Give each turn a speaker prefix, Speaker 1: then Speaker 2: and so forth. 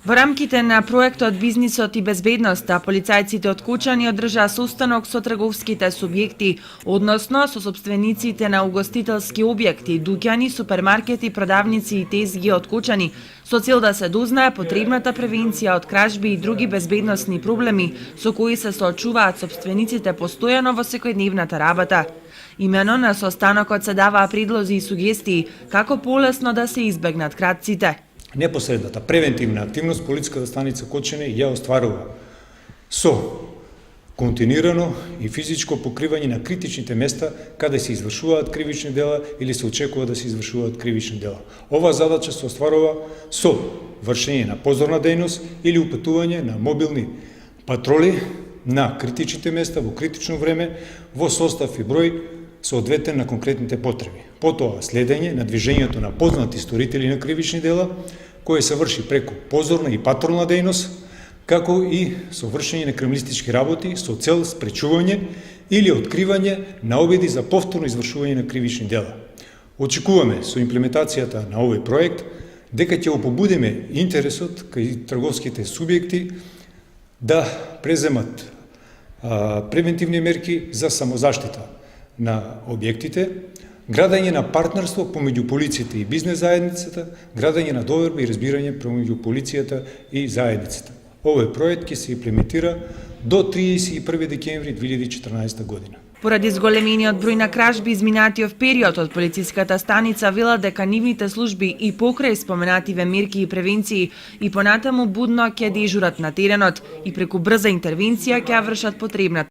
Speaker 1: Во рамките на проектот Бизнисот и безбедноста, полицајците од Кучани одржаа состанок со трговските субјекти, односно со сопствениците на угостителски објекти, дуќани, супермаркети, продавници и тезги од Кучани, со цел да се дознае потребната превенција од кражби и други безбедносни проблеми со кои се соочуваат сопствениците постојано во секојдневната работа. Имено на состанокот се даваа предлози и сугестии како полесно да се избегнат кратците.
Speaker 2: Непосредната превентивна активност полициската станица Кочани ја остварува со континуирано и физичко покривање на критичните места каде се извршуваат кривични дела или се очекува да се извршуваат кривични дела. Ова задача се остварува со вршење на позорна дејност или упатување на мобилни патроли на критичните места во критично време во состав и број соодветен на конкретните потреби. Потоа следење на движењето на познати сторители на кривични дела, кој се врши преку позорна и патролна дејност, како и со вршење на криминалистички работи со цел спречување или откривање на обиди за повторно извршување на кривични дела. Очекуваме со имплементацијата на овој проект дека ќе побудиме интересот кај трговските субјекти да преземат превентивни мерки за самозаштита на објектите, градење на партнерство помеѓу полицијата и бизнес заедницата, градење на доверба и разбирање помеѓу полицијата и заедницата. Овој проект ќе се имплементира до 31 декември 2014 година.
Speaker 1: Поради зголемениот број на кражби изминатиот период од полициската станица вела дека нивните служби и покрај споменативе мерки и превенции и понатаму будно ќе дежурат на теренот и преку брза интервенција ќе вршат потребната